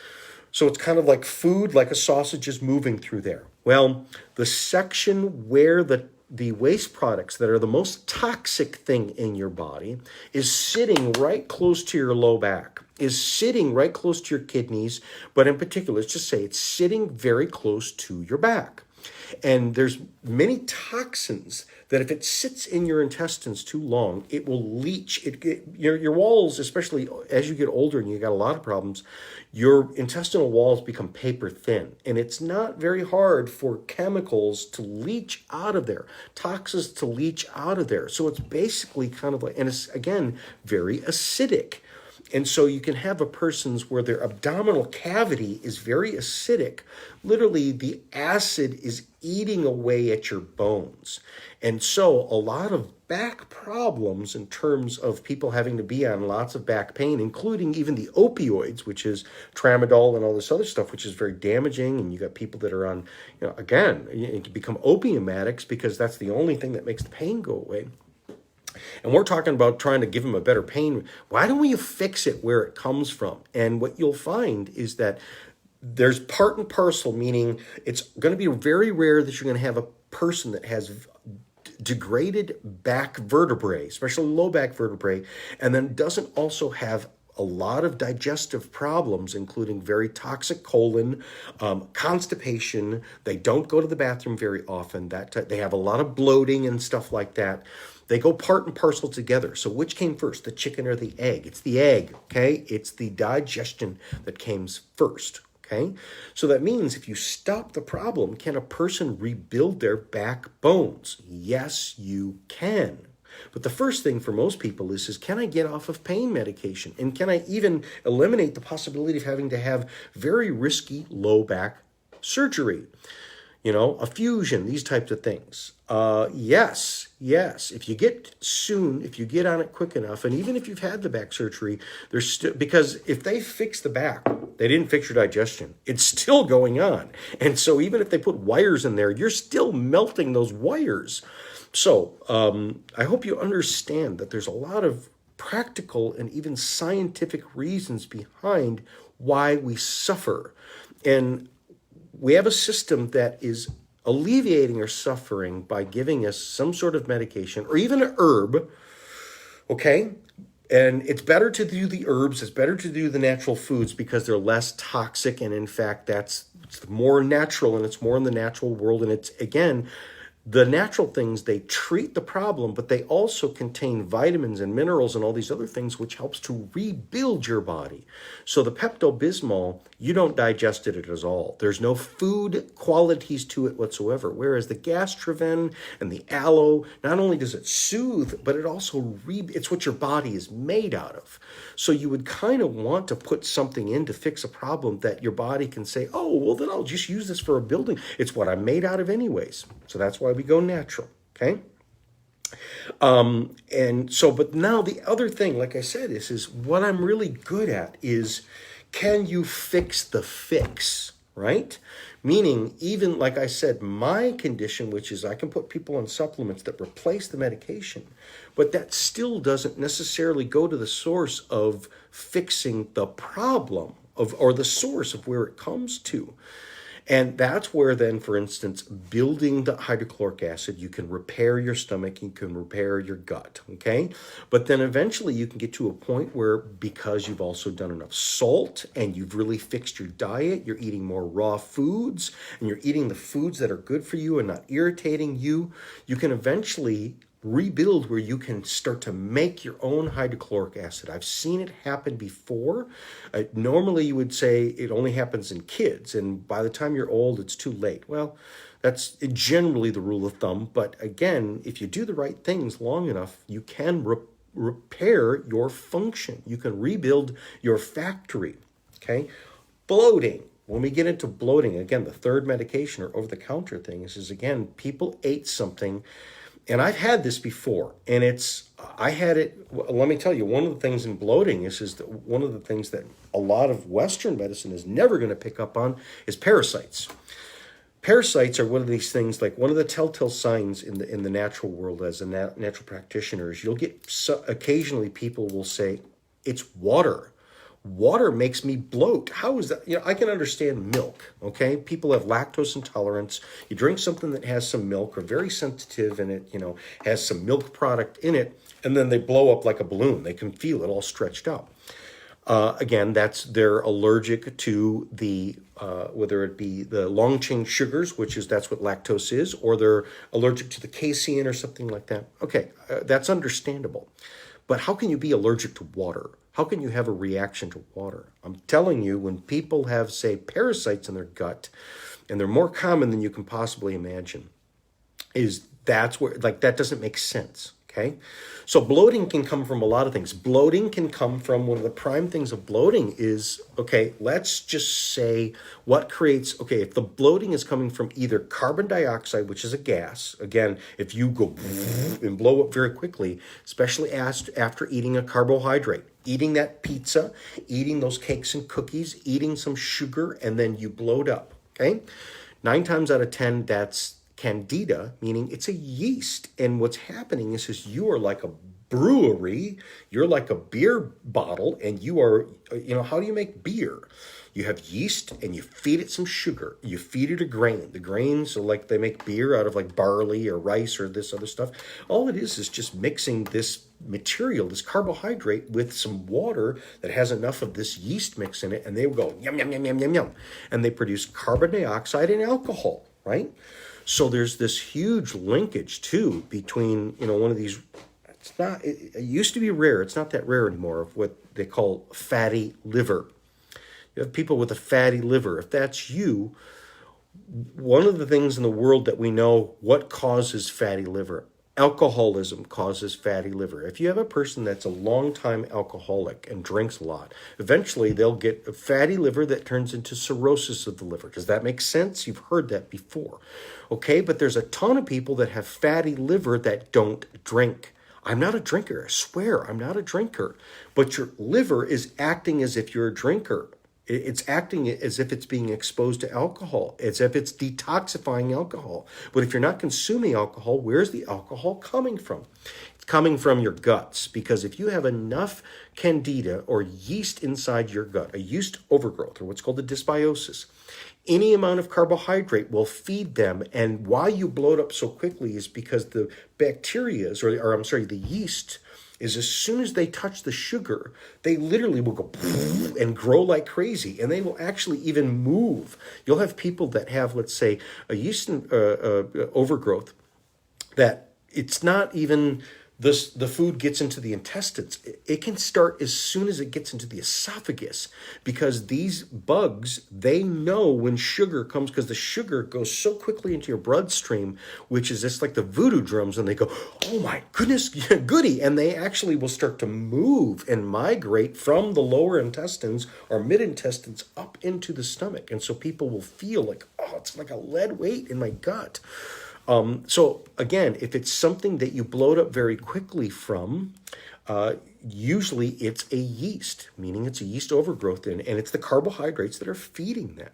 So it's kind of like food, like a sausage is moving through there. Well, the section where the waste products that are the most toxic thing in your body is sitting right close to your low back, is sitting right close to your kidneys, but in particular, let's just say it's sitting very close to your back. And there's many toxins that if it sits in your intestines too long, it will leach. Your walls, especially as you get older and you got a lot of problems, your intestinal walls become paper thin. And it's not very hard for chemicals to leach out of there, toxins to leach out of there. So it's basically kind of like, and it's, again, very acidic. And so you can have a person's where their abdominal cavity is very acidic. Literally, the acid is eating away at your bones. And so a lot of back problems in terms of people having to be on lots of back pain, including even the opioids, which is tramadol and all this other stuff, which is very damaging. And you got people that are on, again, you can become opium addicts because that's the only thing that makes the pain go away. And we're talking about trying to give them a better pain. Why don't you fix it where it comes from? And what you'll find is that there's part and parcel, meaning it's going to be very rare that you're going to have a person that has degraded back vertebrae, especially low back vertebrae, and then doesn't also have a lot of digestive problems, including very toxic colon, constipation. They don't go to the bathroom very often. They have a lot of bloating and stuff like that. They go part and parcel together. So which came first, the chicken or the egg? It's the egg, okay? It's the digestion that came first, okay? So that means if you stop the problem, can a person rebuild their backbones? Yes, you can. But the first thing for most people is can I get off of pain medication? And can I even eliminate the possibility of having to have very risky low back surgery? A fusion, these types of things. Yes. If you get on it quick enough, and even if you've had the back surgery, there's still, because if they fix the back, they didn't fix your digestion. It's still going on. And so even if they put wires in there, you're still melting those wires. So I hope you understand that there's a lot of practical and even scientific reasons behind why we suffer. And we have a system that is alleviating our suffering by giving us some sort of medication or even an herb, okay? And it's better to do the herbs, it's better to do the natural foods because they're less toxic. And in fact, it's more natural and it's more in the natural world. And it's, again, the natural things, they treat the problem, but they also contain vitamins and minerals and all these other things, which helps to rebuild your body. So the Pepto-Bismol, you don't digest it at all. There's no food qualities to it whatsoever. Whereas the Gastroven and the aloe, not only does it soothe, but it also it's what your body is made out of. So you would kind of want to put something in to fix a problem that your body can say, oh, well, then I'll just use this for a building. It's what I'm made out of anyways. So that's why we go natural, okay? But now the other thing, like I said, is what I'm really good at is, can you fix the fix, right? Meaning, even like I said, my condition, which is I can put people on supplements that replace the medication, but that still doesn't necessarily go to the source of fixing the problem or the source of where it comes to. And that's where then, for instance, building the hydrochloric acid, you can repair your stomach, you can repair your gut, okay? But then eventually you can get to a point where, because you've also done enough salt and you've really fixed your diet, you're eating more raw foods and you're eating the foods that are good for you and not irritating you, you can eventually rebuild where you can start to make your own hydrochloric acid. I've seen it happen before. Normally you would say it only happens in kids, and by the time you're old, it's too late. Well, that's generally the rule of thumb. But again, if you do the right things long enough, you can repair your function. You can rebuild your factory, okay? Bloating. When we get into bloating, again, the third medication or over-the-counter thing is again, people ate something. And I've had this before, and I had it, let me tell you, one of the things in bloating is that one of the things that a lot of Western medicine is never going to pick up on is parasites. Parasites are one of these things, like one of the telltale signs in the natural world as a natural practitioner is you'll get, occasionally people will say, it's water. Water makes me bloat. How is that? I can understand milk, okay? People have lactose intolerance. You drink something that has some milk or very sensitive and it, has some milk product in it, and then they blow up like a balloon. They can feel it all stretched out. Again, they're allergic to the, whether it be the long chain sugars, that's what lactose is, or they're allergic to the casein or something like that. Okay, that's understandable. But how can you be allergic to water? How can you have a reaction to water? I'm telling you, when people have, say, parasites in their gut, and they're more common than you can possibly imagine, that's where, that doesn't make sense. Okay, so bloating can come from a lot of things. Bloating can come from, one of the prime things of bloating is, okay, let's just say what creates, okay, if the bloating is coming from either carbon dioxide, which is a gas, again, if you go and blow up very quickly, especially after eating a carbohydrate, eating that pizza, eating those cakes and cookies, eating some sugar, and then you bloat up, okay? 9 times out of 10, that's candida, meaning it's a yeast. And what's happening is you are like a brewery, you're like a beer bottle, and you are, how do you make beer? You have yeast and you feed it some sugar. You feed it a grain. The grains are like, they make beer out of like barley or rice or this other stuff. All it is just mixing this material, this carbohydrate, with some water that has enough of this yeast mix in it, and they will go yum, yum, yum, yum, yum, yum. And they produce carbon dioxide and alcohol, right? So there's this huge linkage too between, one of these, it used to be rare, it's not that rare anymore, of what they call fatty liver. You have people with a fatty liver. If that's you, one of the things in the world that we know, what causes fatty liver? Alcoholism causes fatty liver. If you have a person that's a long-time alcoholic and drinks a lot, eventually they'll get a fatty liver that turns into cirrhosis of the liver. Does that make sense? You've heard that before. Okay, but there's a ton of people that have fatty liver that don't drink. I'm not a drinker. I swear, I'm not a drinker. But your liver is acting as if you're a drinker. It's acting as if it's being exposed to alcohol, as if it's detoxifying alcohol. But if you're not consuming alcohol, where's the alcohol coming from? It's coming from your guts, because if you have enough candida or yeast inside your gut, a yeast overgrowth, or what's called a dysbiosis, any amount of carbohydrate will feed them. And why you bloat up so quickly is because the bacteria, the yeast, is as soon as they touch the sugar, they literally will go and grow like crazy, and they will actually even move. You'll have people that have, let's say, a yeast overgrowth that it's not even the food gets into the intestines. It can start as soon as it gets into the esophagus, because these bugs, they know when sugar comes, because the sugar goes so quickly into your bloodstream, which is just like the voodoo drums, and they go, oh my goodness, goody, and they actually will start to move and migrate from the lower intestines or mid-intestines up into the stomach. And so people will feel like, oh, it's like a lead weight in my gut. So again, if it's something that you bloat up very quickly from, usually it's a yeast, meaning it's a yeast overgrowth, and it's the carbohydrates that are feeding that.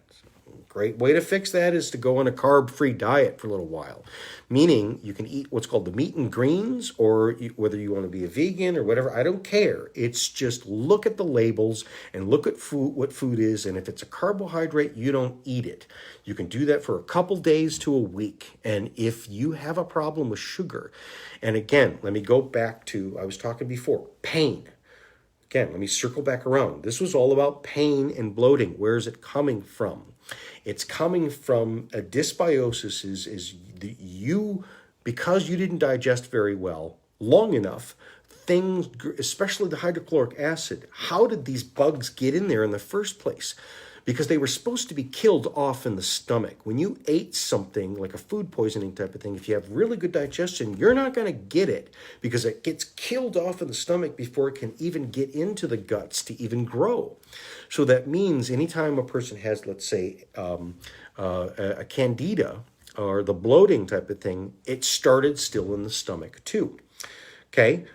Great way to fix that is to go on a carb-free diet for a little while, meaning you can eat what's called the meat and greens, or whether you want to be a vegan or whatever, I don't care. It's just look at the labels and look at what food is, and if it's a carbohydrate, you don't eat it. You can do that for a couple days to a week. And if you have a problem with sugar, and again, let me go back to, I was talking before, pain. Again, let me circle back around. This was all about pain and bloating. Where is it coming from? It's coming from a dysbiosis because you didn't digest very well long enough, things, especially the hydrochloric acid, how did these bugs get in there in the first place? Because they were supposed to be killed off in the stomach. When you ate something like a food poisoning type of thing, if you have really good digestion, you're not going to get it, because it gets killed off in the stomach before it can even get into the guts to even grow. So that means anytime a person has, let's say, a candida or the bloating type of thing, it started still in the stomach too. Okay.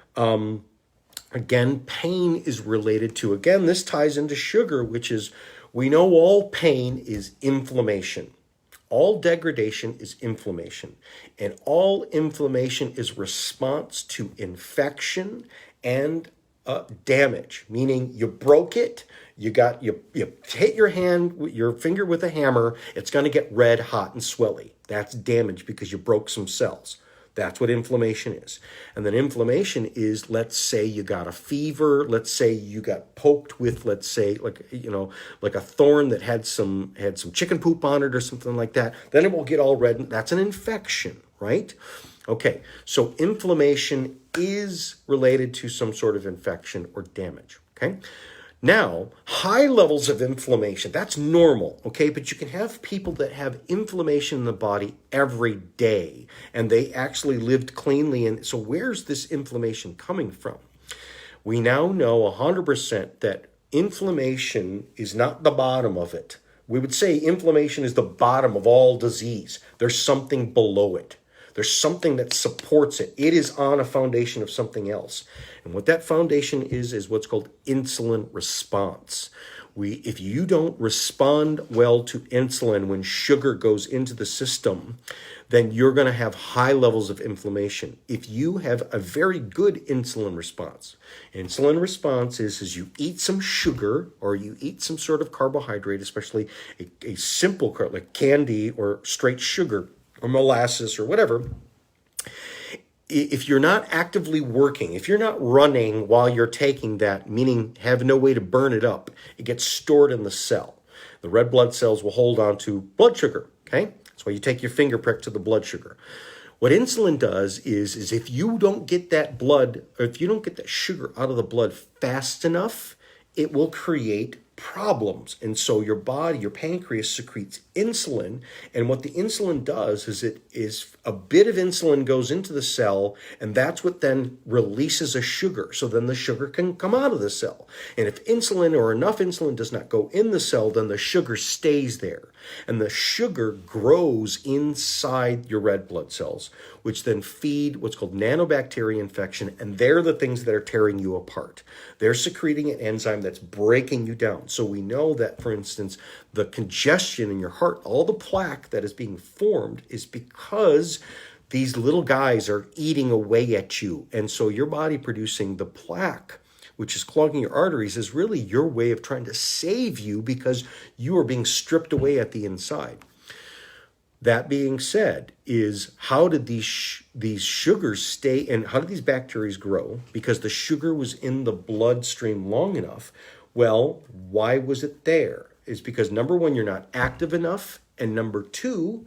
Again, pain is related to, again, this ties into sugar, which is, we know all pain is inflammation. All degradation is inflammation. And all inflammation is response to infection and damage, meaning you broke it, you hit your finger with a hammer, it's going to get red hot and swelly. That's damage because you broke some cells. That's what inflammation is. And then inflammation is, let's say you got a fever, let's say you got poked with, let's say, like a thorn that had some chicken poop on it or something like that. Then it will get all red. That's an infection, right? Okay, so inflammation is related to some sort of infection or damage, okay? Now, high levels of inflammation, that's normal, okay? But you can have people that have inflammation in the body every day, and they actually lived cleanly. And so where's this inflammation coming from? We now know 100% that inflammation is not the bottom of it. We would say inflammation is the bottom of all disease. There's something below it. There's something that supports it. It is on a foundation of something else. And what that foundation is what's called insulin response. If you don't respond well to insulin when sugar goes into the system, then you're going to have high levels of inflammation. If you have a very good insulin response is you eat some sugar or you eat some sort of carbohydrate, especially a simple carb like candy or straight sugar or molasses or whatever. If you're not actively working, if you're not running while you're taking that, meaning have no way to burn it up, it gets stored in the cell. The red blood cells will hold on to blood sugar, okay? That's why you take your finger prick to the blood sugar. What insulin does is if you don't get that blood, or if you don't get that sugar out of the blood fast enough, it will create problems. And so your body, your pancreas secretes insulin. And what the insulin does is a bit of insulin goes into the cell, and that's what then releases a sugar. So then the sugar can come out of the cell. And if insulin or enough insulin does not go in the cell, then the sugar stays there. And the sugar grows inside your red blood cells, which then feed what's called nanobacteria infection. And they're the things that are tearing you apart. They're secreting an enzyme that's breaking you down. So we know that, for instance, the congestion in your heart, all the plaque that is being formed is because these little guys are eating away at you. And so your body producing the plaque, which is clogging your arteries, is really your way of trying to save you because you are being stripped away at the inside. That being said, is how did these sugars stay and how did these bacteria grow? Because the sugar was in the bloodstream long enough. Well, why was it there? It's because number one, you're not active enough. And number two,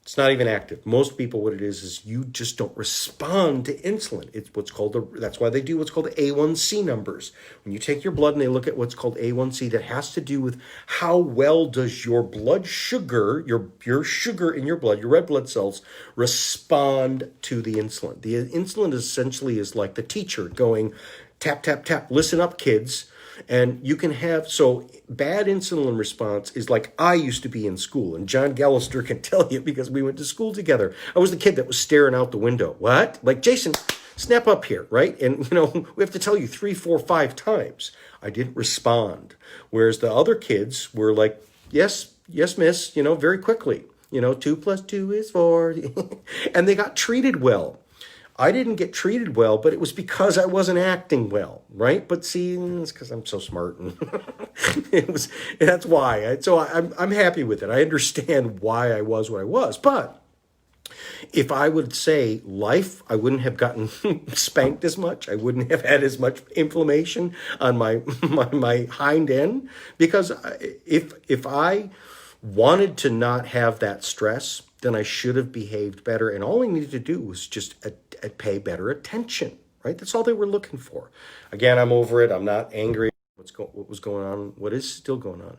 it's not even active. Most people, what it is you just don't respond to insulin. It's what's called, that's why they do what's called A1C numbers. When you take your blood and they look at what's called A1C, that has to do with how well does your blood sugar, your sugar in your blood, your red blood cells, respond to the insulin. The insulin essentially is like the teacher going, tap, tap, tap, listen up, kids. And you can have, so bad insulin response is like I used to be in school. And John Gallister can tell you because we went to school together. I was the kid that was staring out the window. What? Like, Jason, snap up here, right? And, we have to tell you 3, 4, 5 times. I didn't respond. Whereas the other kids were like, yes, miss, very quickly. 2 + 2 is 4. And they got treated well. I didn't get treated well, but it was because I wasn't acting well, right? But see, it's because I'm so smart, and that's why. So I'm happy with it. I understand why I was what I was. But if I would say life, I wouldn't have gotten spanked as much. I wouldn't have had as much inflammation on my hind end, because if I wanted to not have that stress, then I should have behaved better. And all I needed to do was just pay better attention, right? That's all they were looking for. Again, I'm over it. I'm not angry at what was going on, what is still going on.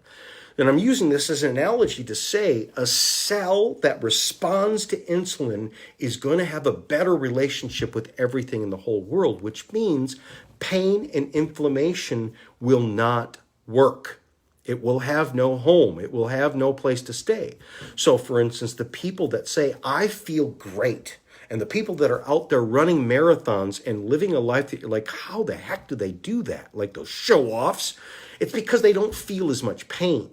And I'm using this as an analogy to say a cell that responds to insulin is going to have a better relationship with everything in the whole world, which means pain and inflammation will not work. It will have no home. It will have no place to stay. So, for instance, the people that say, I feel great, and the people that are out there running marathons and living a life that you're like, how the heck do they do that? Like those show-offs? It's because they don't feel as much pain.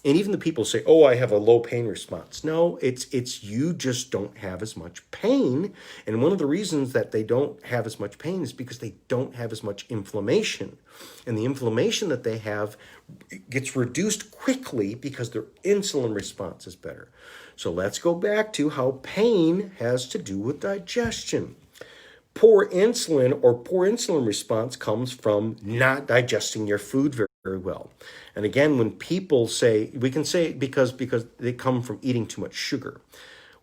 And even the people say, oh, I have a low pain response. No, it's you just don't have as much pain. And one of the reasons that they don't have as much pain is because they don't have as much inflammation. And the inflammation that they have gets reduced quickly because their insulin response is better. So let's go back to how pain has to do with digestion. Poor insulin or poor insulin response comes from not digesting your food very well. And again, when people say, we can say because they come from eating too much sugar.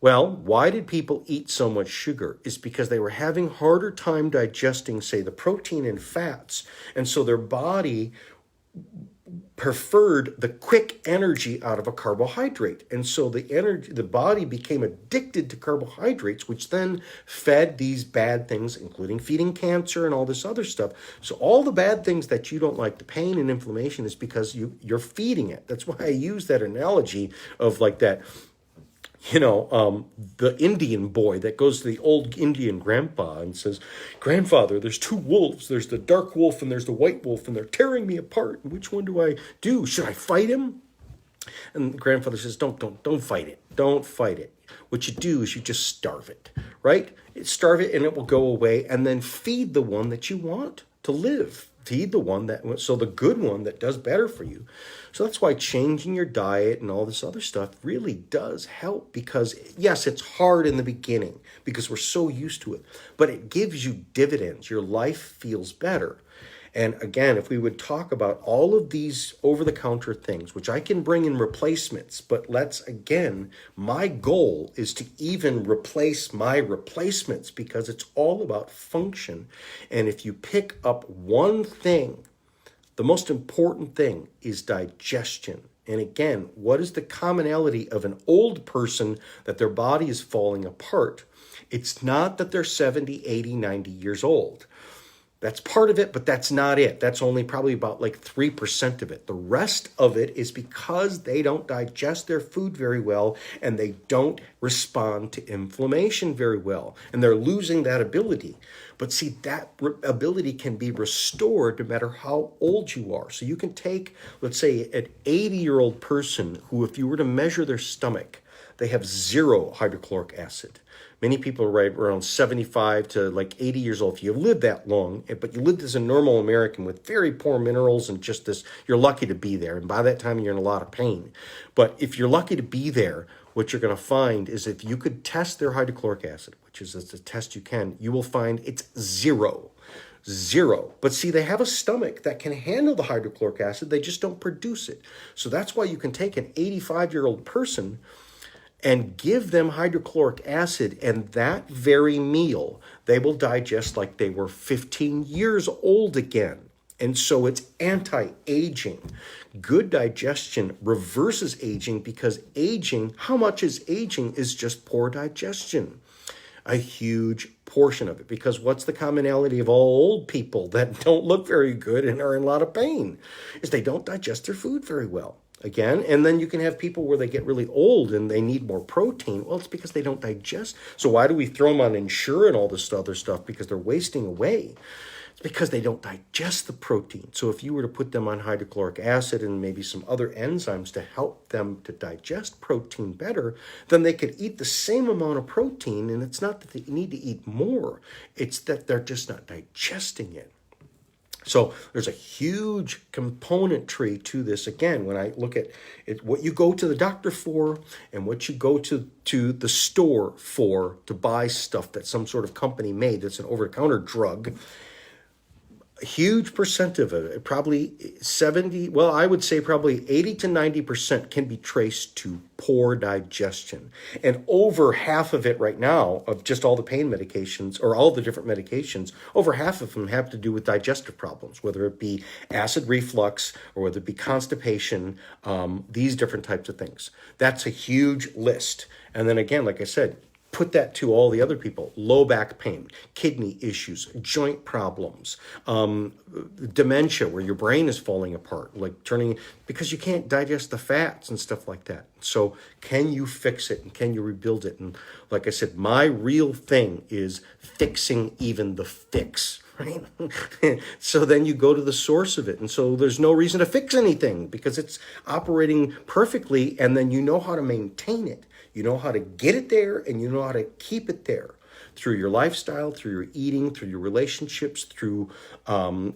Well, why did people eat so much sugar? It's because they were having harder time digesting, say, the protein and fats. And so their body preferred the quick energy out of a carbohydrate. And so the body became addicted to carbohydrates, which then fed these bad things, including feeding cancer and all this other stuff. So all the bad things that you don't like, the pain and inflammation, is because you're feeding it. That's why I use that analogy of like that, the Indian boy that goes to the old Indian grandpa and says, "Grandfather, there's two wolves. There's the dark wolf and there's the white wolf, and they're tearing me apart. Which one do I do? Should I fight him?" And the grandfather says, Don't fight it. Don't fight it. What you do is you just starve it, right? Starve it and it will go away, and then feed the one that you want to live. Feed the one so the good one that does better for you. So that's why changing your diet and all this other stuff really does help, because yes, it's hard in the beginning because we're so used to it, but it gives you dividends. Your life feels better. And again, if we would talk about all of these over-the-counter things, which I can bring in replacements, but my goal is to even replace my replacements, because it's all about function. And if you pick up one thing, the most important thing is digestion. And again, what is the commonality of an old person that their body is falling apart? It's not that they're 70, 80, 90 years old. That's part of it, but that's not it. That's only probably about like 3% of it. The rest of it is because they don't digest their food very well, and they don't respond to inflammation very well, and they're losing that ability. But see, that ability can be restored no matter how old you are. So you can take, let's say, an 80-year-old person who, if you were to measure their stomach, they have 0 hydrochloric acid. Many people are right around 75 to like 80 years old. If you live that long, but you lived as a normal American with very poor minerals and just this, you're lucky to be there. And by that time, you're in a lot of pain. But if you're lucky to be there, what you're going to find is if you could test their hydrochloric acid, which is a test you will find it's 0. 0. But see, they have a stomach that can handle the hydrochloric acid. They just don't produce it. So that's why you can take an 85-year-old person and give them hydrochloric acid, and that very meal, they will digest like they were 15 years old again. And so it's anti-aging. Good digestion reverses aging, because aging, how much is aging, is just poor digestion. A huge portion of it, because what's the commonality of all old people that don't look very good and are in a lot of pain? Is they don't digest their food very well. Again, and then you can have people where they get really old and they need more protein. Well, it's because they don't digest. So why do we throw them on Ensure and all this other stuff? Because they're wasting away. It's because they don't digest the protein. So if you were to put them on hydrochloric acid and maybe some other enzymes to help them to digest protein better, then they could eat the same amount of protein. And it's not that they need to eat more. It's that they're just not digesting it. So there's a huge componentry to this. Again, when I look at it, what you go to the doctor for and what you go to the store for to buy stuff that some sort of company made that's an over-the-counter drug, a huge percent of it, probably 70, well, I would say probably 80 to 90% can be traced to poor digestion. And over half of it right now, of just all the pain medications or all the different medications, over half of them have to do with digestive problems, whether it be acid reflux or whether it be constipation, these different types of things. That's a huge list. And then again, like I said, put that to all the other people: low back pain, kidney issues, joint problems, dementia where your brain is falling apart, like turning, because you can't digest the fats and stuff like that. So can you fix it and can you rebuild it? And like I said, my real thing is fixing even the fix. Right? So then you go to the source of it. And so there's no reason to fix anything because it's operating perfectly, and then you know how to maintain it. You know how to get it there, and you know how to keep it there through your lifestyle, through your eating, through your relationships, through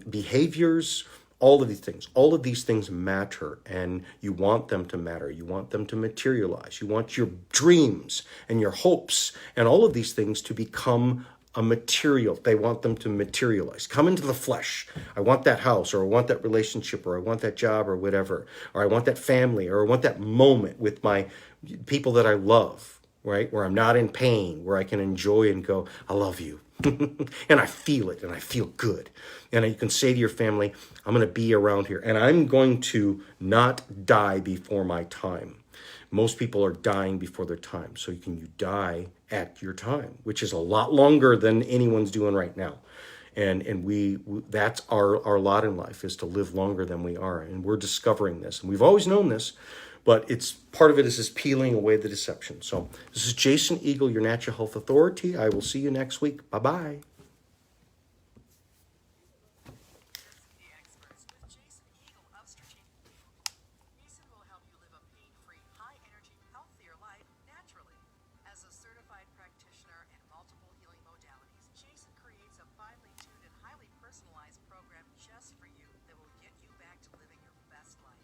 behaviors, all of these things. All of these things matter, and you want them to matter. You want them to materialize. You want your dreams and your hopes and all of these things to become a material. They want them to materialize, come into the flesh. I want that house, or I want that relationship, or I want that job, or whatever, or I want that family, or I want that moment with my people that I love. right? Where I'm not in pain, where I can enjoy and go, I love you. And I feel it and I feel good. And you can say to your family, I'm going to be around here and I'm going to not die before my time. Most people are dying before their time. So you die at your time, which is a lot longer than anyone's doing right now. And we that's our lot in life, is to live longer than we are. And we're discovering this. And we've always known this, but it's part of it is this peeling away the deception. So this is Jason Eagle, your Natural Health Authority. I will see you next week. Bye-bye. The experts with Jason Eagle of Strategic. Jason will help you live a pain-free, high-energy, healthier life naturally. As a certified practitioner in multiple healing modalities, Jason creates a finely tuned and highly personalized program just for you that will get you back to living your best life.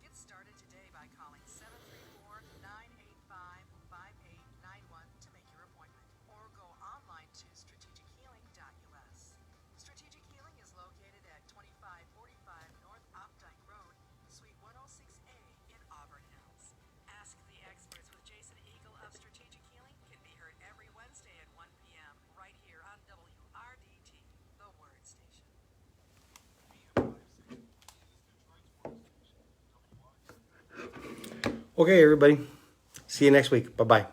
Get started today by calling 734-985-5891 to make your appointment, or go online to strategichealing.us. Strategic Healing is located at 2545 North Opdyke Road, Suite 106A in Auburn Hills. Ask the Experts with Jason Eagle of Strategic Healing can be heard every Wednesday at 1 p.m. right here on WRDT, the Word Station. Okay, everybody. See you next week. Bye-bye.